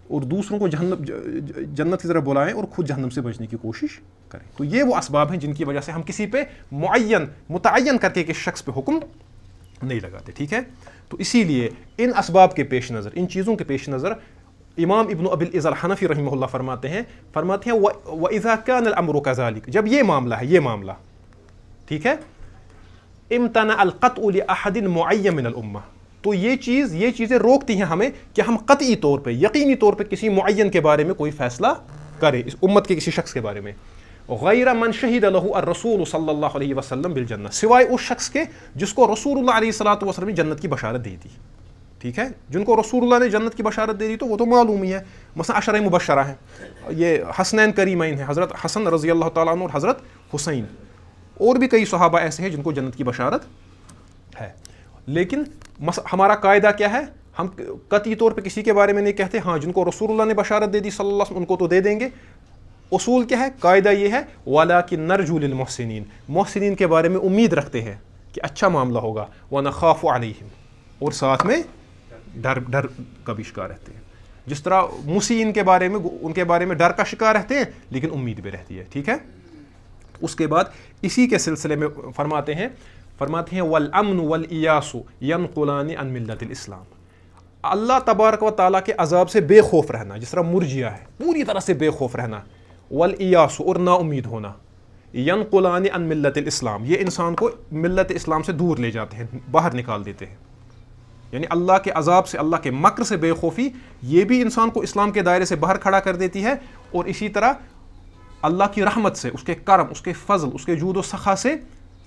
اور دوسروں کو جنت کی طرف بلائیں اور خود جہنم سے بچنے کی کوشش کریں. تو یہ وہ اسباب ہیں جن کی وجہ سے ہم کسی پہ متعین کر کے کسی شخص پہ حکم نہیں لگاتے. ٹھیک ہے, تو اسی لیے ان اسباب کے پیش نظر, ان چیزوں کے پیش نظر امام ابن ابی العز الحنفی رحمہ اللہ فرماتے ہیں وَإِذَا كَانَ الْأَمْرُ كَذَلِكَ, جب یہ معاملہ ہے, یہ معاملہ ٹھیک ہے, امتنع القطع لأحد معین من الامہ, تو یہ چیزیں روکتی ہیں ہمیں کہ ہم قطعی طور پہ, یقینی طور پہ کسی معین کے بارے میں کوئی فیصلہ کریں, اس امت کے کسی شخص کے بارے میں. غیر من شہد له الرسول صلی اللہ علیہ وسلم بالجنہ, سوائے اس شخص کے جس کو رسول اللہ علیہ الصلوۃ والسلام نے جنت کی بشارت دے دی. ٹھیک ہے, جن کو رسول اللہ نے جنت کی بشارت دے دی تو وہ تو معلوم ہی ہے. مثلا عشرہ مبشرہ ہیں, یہ حسنین کریمین ہیں, حضرت حسن رضی اللہ تعالیٰ عنہ اور حضرت حسین, اور بھی کئی صحابہ ایسے ہیں جن کو جنت کی بشارت ہے. لیکن ہمارا قاعدہ کیا ہے؟ ہم قطعی طور پہ کسی کے بارے میں نہیں کہتے, ہاں جن کو رسول اللہ نے بشارت دے دی صلی اللہ علیہ وسلم ان کو تو دے دیں گے. اصول کیا ہے, قاعدہ یہ ہے وَلَٰكِن نَرْجُو لِلْمُحْسِنِينَ, محسنین کے بارے میں امید رکھتے ہیں کہ اچھا معاملہ ہوگا. وَنَخَافُ عَلَيْهِمْ, اور ساتھ میں ڈر کا بھی شکار رہتے ہیں. جس طرح مسیئین کے بارے میں, ان کے بارے میں ڈر کا شکار رہتے ہیں لیکن امید بھی رہتی ہے. ٹھیک ہے, اس کے بعد اسی کے سلسلے میں فرماتے ہیں والامن والیاس ینقلان عن ملت الاسلام, اللہ تبارک و تعالیٰ کے عذاب سے بے خوف رہنا, جس طرح مرجیہ ہے پوری طرح سے بے خوف رہنا, والیاس اور نا امید ہونا, ینقلان عن ملت الاسلام, یہ انسان کو ملت اسلام سے دور لے جاتے ہیں, باہر نکال دیتے ہیں. یعنی اللہ کے عذاب سے, اللہ کے مکر سے بے خوفی, یہ بھی انسان کو اسلام کے دائرے سے باہر کھڑا کر دیتی ہے. اور اسی طرح اللہ کی رحمت سے, اس کے کرم, اس کے فضل, اس کے جود و سخا سے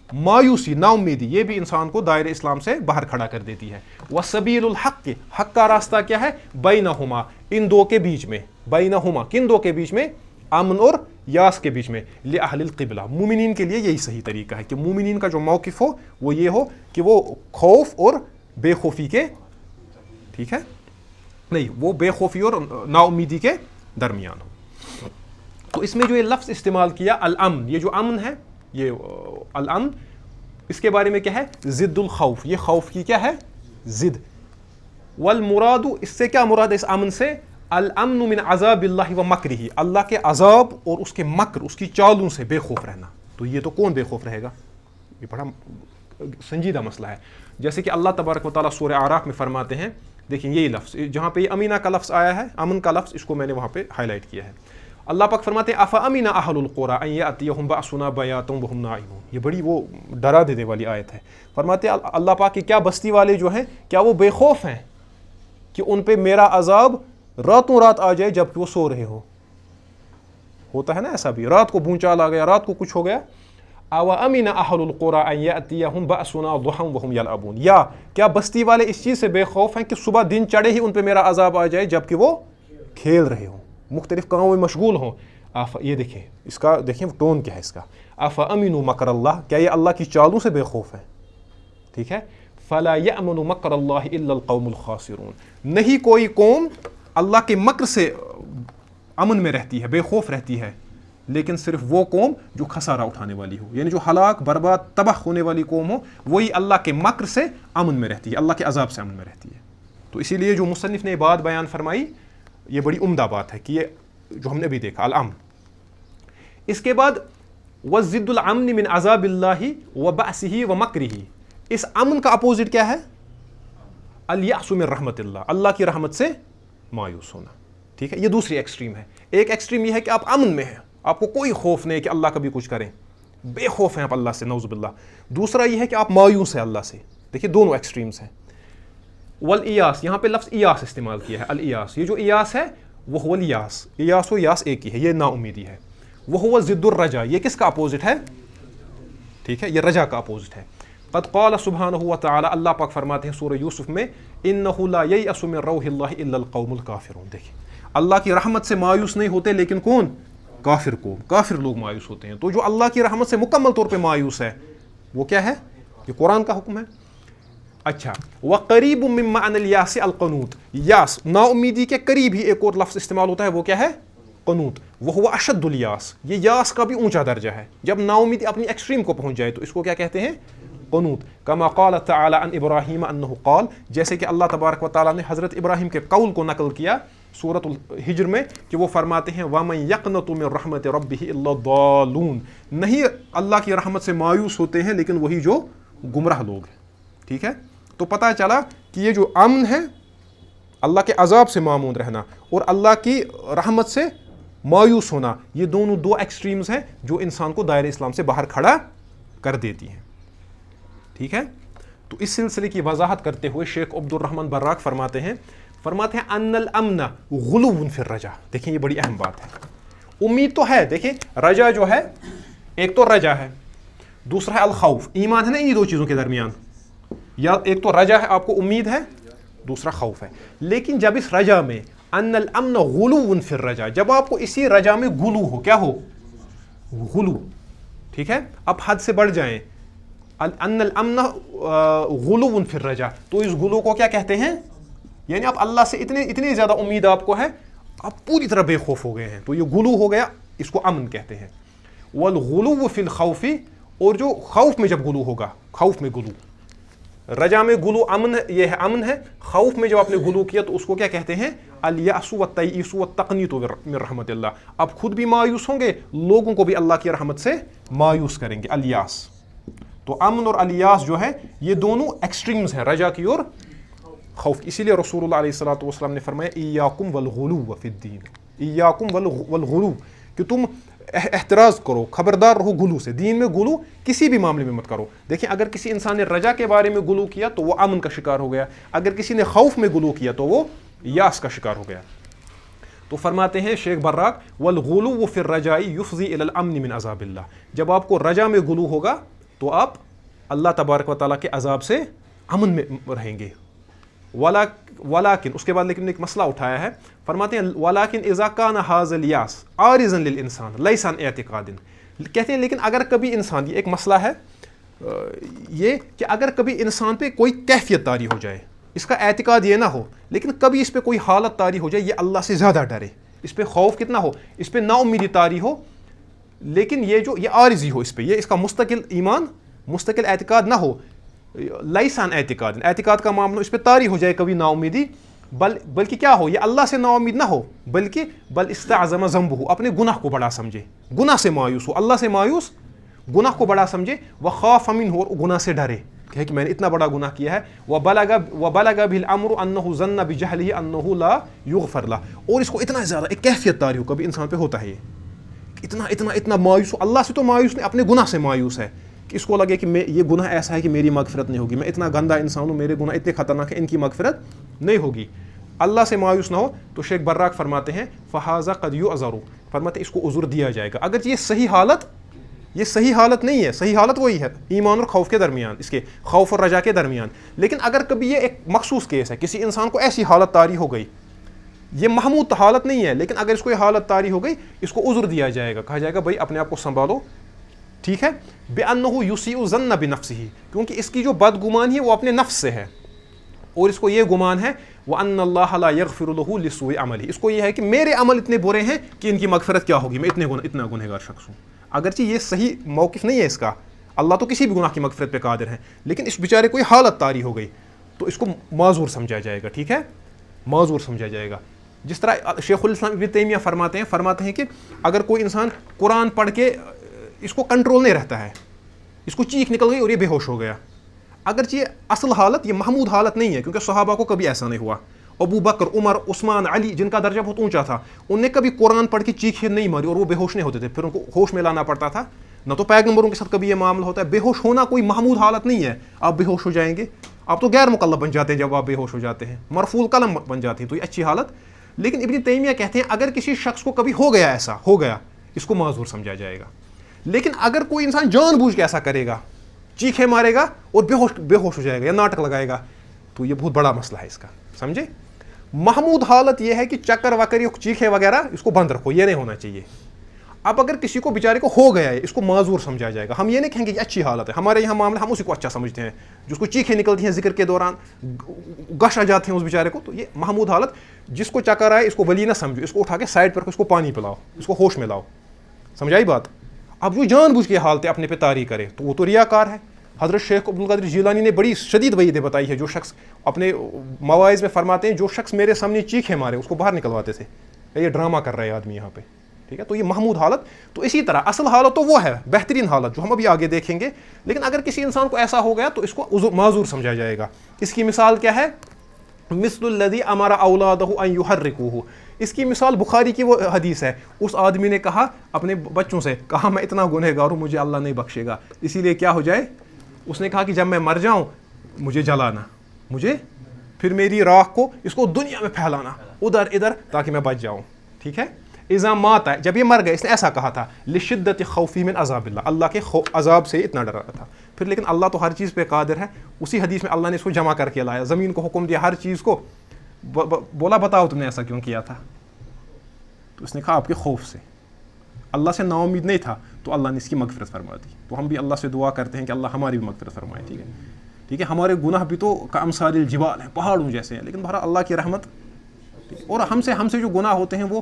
مایوسی, نا امیدی, یہ بھی انسان کو دائرے اسلام سے باہر کھڑا کر دیتی ہے. وَسَبِيلُ الْحَقِّ, حق کا راستہ کیا ہے؟ بَيْنَهُمَا, ان دو کے بیچ میں, بَيْنَهُمَا, کن دو کے بیچ میں؟ امن اور یاس کے بیچ میں. لِأَهْلِ الْقِبْلَةِ, مومنین کے لیے یہی صحیح طریقہ ہے کہ مومنین کا جو موقف ہو وہ یہ ہو کہ وہ خوف اور بے خوفی کے, ٹھیک ہے, نہیں, وہ بے خوفی اور نا امیدی کے درمیان ہو. تو اس میں جو یہ لفظ استعمال کیا الامن, یہ جو امن ہے, یہ الامن, اس کے بارے میں کیا ہے؟ ضد الخوف, یہ خوف کی کیا ہے؟ ضد. والمراد, اس سے کیا مراد ہے اس امن سے؟ الامن من عذاب اللہ و مکرہ، اللہ کے عذاب اور اس کے مکر، اس کی چالوں سے بے خوف رہنا. تو یہ تو کون بے خوف رہے گا؟ یہ بڑا سنجیدہ مسئلہ ہے. جیسے کہ اللہ تبارک و تعالیٰ سورہ اعراف میں فرماتے ہیں، دیکھیں یہی لفظ جہاں پہ یہ امینہ کا لفظ آیا ہے، امن کا لفظ، اس کو میں نے وہاں پہ ہائی لائٹ کیا ہے. اللہ پاک فرماتے ہیں افامن اہل القری ان یاتیہم باسنا بیاتا وہم نائمون. یہ بڑی وہ ڈرا دینے والی آیت ہے. فرماتے ہیں اللہ پاک کہ کیا بستی والے جو ہیں کیا وہ بے خوف ہیں کہ ان پہ میرا عذاب راتوں رات آ جائے جبکہ وہ سو رہے ہو. ہوتا ہے نا ایسا بھی، رات کو بھونچال آ گیا، رات کو کچھ ہو گیا. او امن اہل القری ان یاتیہم باسنا ضحی وہم یلعبون. یا کیا بستی والے اس چیز سے بے خوف ہیں کہ صبح دن چڑھے ہی ان پہ میرا عذاب آ جائے جبکہ وہ کھیل رہے ہوں، مختلف کاموں میں مشغول ہوں. یہ دیکھیں اس کا، دیکھیں ٹون کیا ہے اس کا. افامنوا مکر اللہ، کیا یہ اللہ کی چالوں سے بے خوف ہیں؟ ٹھیک ہے. فلا یأمن مکر اللہ الا القوم الخاسرون. نہیں کوئی قوم اللہ کے مکر سے امن میں رہتی ہے، بے خوف رہتی ہے، لیکن صرف وہ قوم جو خسارہ اٹھانے والی ہو، یعنی جو ہلاک برباد تباہ ہونے والی قوم ہو، وہی اللہ کے مکر سے امن میں رہتی ہے، اللہ کے عذاب سے امن میں رہتی ہے. تو اسی لیے جو مصنف نے یہ بات بیان فرمائی یہ بڑی عمدہ بات ہے کہ یہ جو ہم نے ابھی دیکھا الامن. اس کے بعد وَضِدُّ الْأَمْنِ مِنْ عَذَابِ اللَّهِ وَبَأْسِهِ وَمَكْرِهِ. اس امن کا اپوزٹ کیا ہے؟ الیأس من رحمت اللہ، اللہ کی رحمت سے مایوس ہونا. ٹھیک ہے، یہ دوسری ایکسٹریم ہے. ایک ایکسٹریم یہ ہے کہ آپ امن میں ہیں، آپ کو کوئی خوف نہیں کہ اللہ کبھی کچھ کریں، بے خوف ہیں آپ اللہ سے، نعوذ باللہ. دوسرا یہ ہے کہ آپ مایوس ہیں اللہ سے. دیکھیے دونوں ایکسٹریمز ہیں. والیاس، یہاں پہ لفظ ایاس استعمال کیا ہے. الیاس، یہ جو ایاس ہے وہ هو الیاس، ایاس و یاس ایک ہی ہے، یہ نا امیدی ہے. وہ هو ضد الرجا، یہ کس کا اپوزٹ ہے؟ ٹھیک ہے، یہ رجا کا اپوزٹ ہے. قد قال سبحانہ وتعالی، اللہ پاک فرماتے ہیں سورہ یوسف میں، انہ لا ییأس من روح اللہ الا القوم الکافرون. دیکھیں اللہ کی رحمت سے مایوس نہیں ہوتے لیکن کون؟ کافر قوم، کافر لوگ مایوس ہوتے ہیں. تو جو اللہ کی رحمت سے مکمل طور پہ مایوس ہے وہ کیا ہے؟ یہ قرآن کا حکم ہے. اچھا، وقریب من معنی الیاس القنوط، یاس نا امیدی کے قریب ہی ایک اور لفظ استعمال ہوتا ہے، وہ کیا ہے؟ قنوط. وہ اشد الیاس، یہ یاس کا بھی اونچا درجہ ہے. جب نا امیدی اپنی ایکسٹریم کو پہنچ جائے تو اس کو کیا کہتے ہیں؟ قنوط. کما قال تعالی عن ابراہیم انہ قال، جیسے کہ اللہ تبارک و تعالیٰ نے حضرت ابراہیم کے قول کو نقل کیا سورۃ الحجر میں کہ وہ فرماتے ہیں وَمَن يَقْنَطُ مِن رَحْمَتِ رَبِّهِ إِلَّا الضَّالُونَ. نہیں اللہ کی رحمت سے مایوس ہوتے ہیں لیکن وہی جو گمراہ لوگ ہیں. ٹھیک ہے، تو پتہ چلا کہ یہ جو امن ہے اللہ کے عذاب سے معمون رہنا اور اللہ کی رحمت سے مایوس ہونا، یہ دونوں دو ایکسٹریمز ہیں جو انسان کو دائرہ اسلام سے باہر کھڑا کر دیتی ہیں. ٹھیک ہے، تو اس سلسلے کی وضاحت کرتے ہوئے شیخ عبد الرحمن براق فرماتے ہیں ان الامن غلو فی الرجا. دیکھیں یہ بڑی اہم بات ہے. امید تو ہے، دیکھیں رجا جو ہے، ایک تو رجا ہے، دوسرا ہے الخوف. ایمان ہے نا انہی دو چیزوں کے درمیان، یا ایک تو رجا ہے، آپ کو امید ہے، دوسرا خوف ہے. لیکن جب اس رجا میں ان الامن غلو فی الرجا، جب آپ کو اسی رجا میں غلو ہو، کیا ہو؟ غلو. ٹھیک ہے، اب حد سے بڑھ جائیں، ان الامن غلو فی الرجا، تو اس غلو کو کیا کہتے ہیں؟ یعنی آپ اللہ سے اتنی زیادہ امید آپ کو ہے، آپ پوری طرح بے خوف ہو گئے ہیں، تو یہ غلو ہو گیا، اس کو امن کہتے ہیں. والغلو فی الخوف، اور جو خوف میں جب غلو ہوگا، خوف میں غلو، رجا میں غلو امن، یہ ہے امن ہے. خوف میں جب آپ نے غلو کیا تو اس کو کیا کہتے ہیں؟ الیأس والتیئیس والتقنیط من رحمت اللہ. آپ خود بھی مایوس ہوں گے، لوگوں کو بھی اللہ کی رحمت سے مایوس کریں گے. الیاس. تو امن اور الیاس جو ہے یہ دونوں ایکسٹریمز ہیں، رجا کی اور خوف. اسی لیے رسول اللہ علیہ الصلوۃ والسلام نے فرمایا ایاکم والغلو فی الدین، ایاکم والغلو، کہ تم احتراز کرو، خبردار رہو غلو سے. دین میں غلو کسی بھی معاملے میں مت کرو. دیکھیں اگر کسی انسان نے رجا کے بارے میں غلو کیا تو وہ امن کا شکار ہو گیا، اگر کسی نے خوف میں غلو کیا تو وہ یاس کا شکار ہو گیا. تو فرماتے ہیں شیخ براق والغلو فی الرجاء یفضی الی الامن من عذاب اللہ. جب آپ کو رجا میں غلو ہوگا تو آپ اللہ تبارک و تعالیٰ کے عذاب سے امن میں رہیں گے. ولیکن اس کے بعد لیکن ایک مسئلہ اٹھایا ہے، فرماتے ہیں ولیکن اذا کان ھذا الیاس عارضا للانسان لیس عن اعتقاد. کہتے ہیں لیکن اگر کبھی انسان، یہ ایک مسئلہ ہے یہ کہ اگر کبھی انسان پہ کوئی کیفیت طاری ہو جائے، اس کا اعتقاد یہ نہ ہو لیکن کبھی اس پہ کوئی حالت طاری ہو جائے، یہ اللہ سے زیادہ ڈرے، اس پہ خوف کتنا ہو، اس پہ نا امیدی طاری ہو، لیکن یہ عارضی ہو، اس پہ یہ اس کا مستقل ایمان، مستقل اعتقاد نہ ہو، لیس عن اعتقاد، اعتقاد کا معاملہ اس پہ طاری ہو جائے کبھی نا امیدی، بلکہ کیا ہو, یہ اللہ سے نا امید نہ ہو, بلکہ بل استعظم ذنبہ, اپنے گناہ کو بڑا سمجھے, گناہ سے مایوس ہو, اللہ سے مایوس, گناہ کو بڑا سمجھے, وخاف منہ, اور گناہ سے ڈرے کہ میں نے اتنا بڑا گناہ کیا ہے, وبلغ به الامر انه ظن بجهله انه لا یغفر له, اور اس کو اتنا زیادہ ایک کیفیت طاری ہو, کبھی انسان پہ ہوتا ہے یہ اتنا اتنا اتنا مایوس ہو, اللہ سے تو مایوس نہیں, اپنے گناہ سے مایوس ہے, کہ اس کو لگے کہ یہ گناہ ایسا ہے کہ میری مغفرت نہیں ہوگی, میں اتنا گندا انسان ہوں, میرے گناہ اتنے خطرناک ہیں, ان کی مغفرت نہیں ہوگی. اللہ سے مایوس نہ ہو. تو شیخ براق فرماتے ہیں فہذا قد یعذر, فرماتے ہیں اس کو عذر دیا جائے گا, اگر یہ صحیح حالت نہیں ہے, صحیح حالت وہی ہے ایمان اور خوف کے درمیان, اس کے خوف اور رجا کے درمیان. لیکن اگر کبھی یہ ایک مخصوص کیس ہے, کسی انسان کو ایسی حالت طاری ہو گئی, یہ محمود حالت نہیں ہے, لیکن اگر اس کو یہ حالت طاری ہو گئی, اس کو عذر دیا جائے گا, کہا جائے گا بھائی اپنے آپ کو سنبھالو, ٹھیک ہے. بِأَنَّهُ يُسِيءُ ظَنَّ بِنَفْسِهِ, کیونکہ اس کی جو بدگمانی ہے وہ اپنے نفس سے ہے, اور اس کو یہ گمان ہے وَأَنَّ اللَّهَ لَا يَغْفِرُ لَهُ لِسُوءِ عَمَلِهِ, اس کو یہ ہے کہ میرے عمل اتنے برے ہیں کہ ان کی مغفرت کیا ہوگی, میں اتنا گنہگار شخص ہوں. اگرچہ یہ صحیح موقف نہیں ہے اس کا, اللہ تو کسی بھی گناہ کی مغفرت پہ قادر ہیں, لیکن اس بیچارے کو یہ حالت طاری ہو گئی تو اس کو معذور سمجھا جائے گا, ٹھیک ہے, معذور سمجھا جائے گا. جس طرح شیخ الاسلام ابن تیمیہ فرماتے ہیں کہ اگر کوئی انسان قرآن پڑھ کے اس کو کنٹرول نہیں رہتا ہے, اس کو چیخ نکل گئی اور یہ بے ہوش ہو گیا, اگرچہ یہ اصل حالت, یہ محمود حالت نہیں ہے, کیونکہ صحابہ کو کبھی ایسا نہیں ہوا. ابو بکر, عمر, عثمان, علی, جن کا درجہ بہت اونچا تھا, ان نے کبھی قرآن پڑھ کے چیخیں نہیں ماری اور وہ بے ہوش نہیں ہوتے تھے, پھر ان کو ہوش میں لانا پڑتا تھا. نہ تو پیغمبروں کے ساتھ کبھی یہ معاملہ ہوتا ہے. بے ہوش ہونا کوئی محمود حالت نہیں ہے, آپ بے ہوش ہو جائیں گے, آپ تو غیر مکلف بن جاتے ہیں جب آپ بے ہوش ہو جاتے ہیں, مرفوع القلم بن جاتے ہیں, تو یہ اچھی حالت. لیکن ابن تیمیہ کہتے ہیں اگر کسی شخص کو کبھی ہو گیا, ایسا ہو گیا, اس کو معذور سمجھا جائے گا. لیکن اگر کوئی انسان جان بوجھ کے ایسا کرے گا, چیخے مارے گا اور بے ہوش ہو جائے گا یا ناٹک لگائے گا, تو یہ بہت بڑا مسئلہ ہے اس کا, سمجھے. محمود حالت یہ ہے کہ چکر وکر, چیخے وغیرہ, اس کو بند رکھو, یہ نہیں ہونا چاہیے. اب اگر کسی کو بیچارے کو ہو گیا ہے, اس کو معذور سمجھا جائے گا. ہم یہ نہیں کہیں گے کہ اچھی حالت ہے, ہمارے یہاں معاملہ ہم اسی کو اچھا سمجھتے ہیں, جس کو چیخیں نکلتی ہیں ذکر کے دوران, گش آ جاتے ہیں اس بیچارے کو, تو یہ محمود حالت. جس کو چکر آئے اس کو ولی نہ سمجھو, اس کو اٹھا کے سائڈ پر رکھو, اس کو پانی پلاؤ, اس کو ہوش میں لاؤ, سمجھائی بات. اب جو جان بوجھ کے حالتیں اپنے پہ طاری کرے تو وہ تو ریاکار ہے. حضرت شیخ عبد القادر جیلانی نے بڑی شدید وعیدیں بتائی ہے, جو شخص اپنے مواعظ میں فرماتے ہیں جو شخص میرے سامنے چیخے مارے اس کو باہر نکلواتے تھے, یہ ڈرامہ کر رہا ہے آدمی یہاں پہ, ٹھیک ہے. تو یہ محمود حالت. تو اسی طرح اصل حالت تو وہ ہے بہترین حالت جو ہم ابھی آگے دیکھیں گے. لیکن اگر کسی انسان کو ایسا ہو گیا تو اس کو معذور سمجھا جائے گا. اس کی مثال کیا ہے؟ مثل الذی امر اولادہ ان یحرکوہ, اس کی مثال بخاری کی وہ حدیث ہے, اس آدمی نے کہا اپنے بچوں سے, کہا میں اتنا گنہگار ہوں, مجھے اللہ نہیں بخشے گا, اسی لیے کیا ہو جائے, اس نے کہا کہ جب میں مر جاؤں مجھے جلانا, مجھے پھر میری راکھ کو اس کو دنیا میں پھیلانا ادھر ادھر تاکہ میں بچ جاؤں, ٹھیک ہے. اذا مات, جب یہ مر گئے, اس نے ایسا کہا تھا لشدت خوفی من عذاب اللہ, اللہ کے عذاب سے اتنا ڈر رہا تھا. پھر لیکن اللہ تو ہر چیز پہ قادر ہے, اسی حدیث میں اللہ نے اس کو جمع کر کے لایا, زمین کو حکم دیا, ہر چیز کو بولا بتاؤ تم نے ایسا کیوں کیا تھا, تو اس نے کہا آپ کے خوف سے, اللہ سے نا امید نہیں تھا, تو اللہ نے اس کی مغفرت فرما دی. تو ہم بھی اللہ سے دعا کرتے ہیں کہ اللہ ہماری بھی مغفرت فرمائے, ٹھیک ہے, ٹھیک ہے. ہمارے گناہ بھی تو کامثال الجبال ہیں, پہاڑوں جیسے ہیں, لیکن بہرحال اللہ کی رحمت. اور ہم سے جو گناہ ہوتے ہیں وہ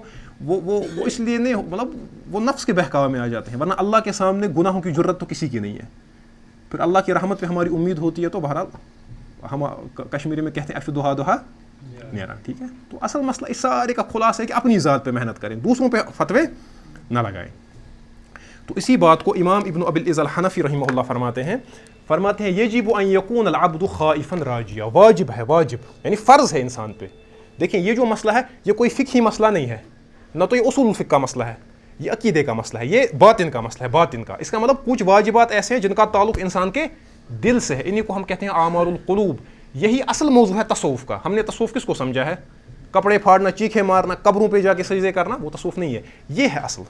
اس لیے نہیں, مطلب وہ نفس کے بہکاوے میں آ جاتے ہیں, ورنہ اللہ کے سامنے گناہوں کی جرت تو کسی کی نہیں ہے. پھر اللہ کی رحمت پہ ہماری امید ہوتی ہے, تو بہرحال ہم کشمیری میں کہتے ہیں اشو دہا دہا نیرا, ٹھیک ہے. تو اصل مسئلہ اس سارے کا خلاصہ ہے کہ اپنی ذات پہ محنت کریں, دوسروں پہ فتوے نہ لگائیں. تو اسی بات کو امام ابن ابی العز الحنفی رحمہ اللہ فرماتے ہیں یجب ان یکون العبد خائفا راجیا, واجب ہے, واجب یعنی فرض ہے انسان پہ. دیکھیں یہ جو مسئلہ ہے یہ کوئی فقہی مسئلہ نہیں ہے, نہ تو یہ اصول الفقہ کا مسئلہ ہے, یہ عقیدے کا مسئلہ ہے, یہ باطن کا مسئلہ ہے, باطن کا. اس کا مطلب کچھ واجبات ایسے ہیں جن کا تعلق انسان کے دل سے ہے, انہیں کو ہم کہتے ہیں اعمال القلوب. یہی اصل موضوع ہے تصوف کا. ہم نے تصوف کس کو سمجھا ہے؟ کپڑے پھاڑنا, چیخے مارنا, قبروں پہ جا کے سجدے کرنا, وہ تصوف نہیں ہے, یہ ہے اصل.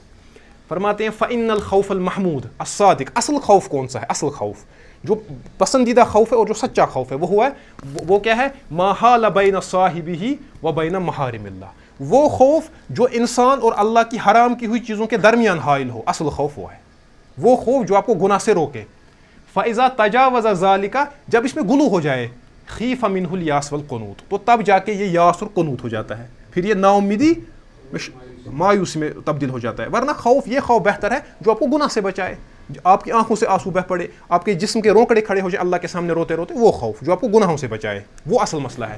فرماتے ہیں فَإِنَّ الْخَوْفَ الْمَحْمُودَ الصَّادِقُ, اصل خوف کون سا ہے؟ اصل خوف جو پسندیدہ خوف ہے اور جو سچا خوف ہے وہ ہے, وہ کیا ہے؟ مَا حَالَ بَيْنَ صَاحِبِهِ وَبَيْنَ مَحَارِمِ اللَّهِ, وہ خوف جو انسان اور اللہ کی حرام کی ہوئی چیزوں کے درمیان حائل ہو, اصل خوف وہ ہے. وہ خوف جو آپ کو گناہ سے روکے. فَإِذَا تَجَاوَزَ ذَلِكَ, جب اس میں غلو ہو جائے, خِيفَ مِنْهُ الْيَأْسُ وَالْقُنُوطُ, تو تب جا کے یہ یاس اور قنوط ہو جاتا ہے, پھر یہ نا امیدی مایوسی میں تبدیل ہو جاتا ہے. ورنہ خوف, یہ خوف بہتر ہے جو آپ کو گناہ سے بچائے, آپ کی آنکھوں سے آنسو بہ پڑے, آپ کے جسم کے روکڑے کھڑے ہو جائے اللہ کے سامنے روتے روتے, وہ خوف جو آپ کو گناہوں سے بچائے, وہ اصل مسئلہ ہے.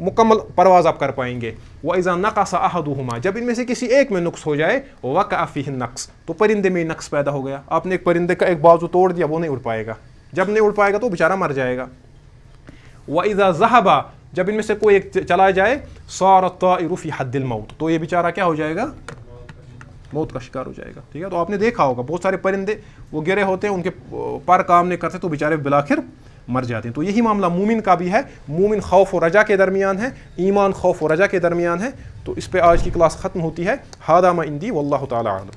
مکمل پرواز آپ کر پائیں گے. وَإِذَا نَقَصَ أَحَدُهُمَا جب ان میں سے کسی ایک میں نقص ہو جائے وَقَعَ فِيهِ النَّقْص تو پرندے میں نقص پیدا ہو گیا. آپ نے ایک پرندے کا ایک بازو توڑ دیا, وہ نہیں اڑ پائے گا. جب نہیں اڑ پائے گا تو بیچارہ مر جائے گا. وَإِذَا ذَهَبَ جب ان میں سے کوئی ایک چلا جائے صَارَ الطَّائِرُ فِي حَدِّ الْمَوْتِ تو یہ بیچارہ کیا ہو جائے گا, موت کا شکار ہو جائے گا. ٹھیک ہے, تو آپ نے دیکھا ہوگا بہت سارے پرندے وہ گرے ہوتے ہیں, ان کے پر کام نہیں کرتے تو بیچارے بالآخر مر جاتے ہیں. تو یہی معاملہ مومن کا بھی ہے. مومن خوف و رجا کے درمیان ہے, ایمان خوف و رجا کے درمیان ہے. تو اس پہ آج کی کلاس ختم ہوتی ہے. ھذا ما عندی واللہ تعالی اعلم.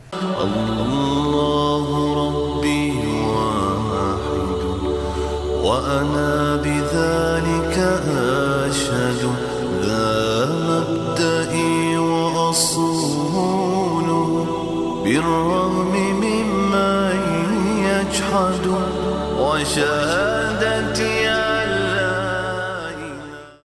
اللہ ربی واحد وانا بذلك اشهد لا مبدئي واصول بالرغم ممن يجحد وشهادتي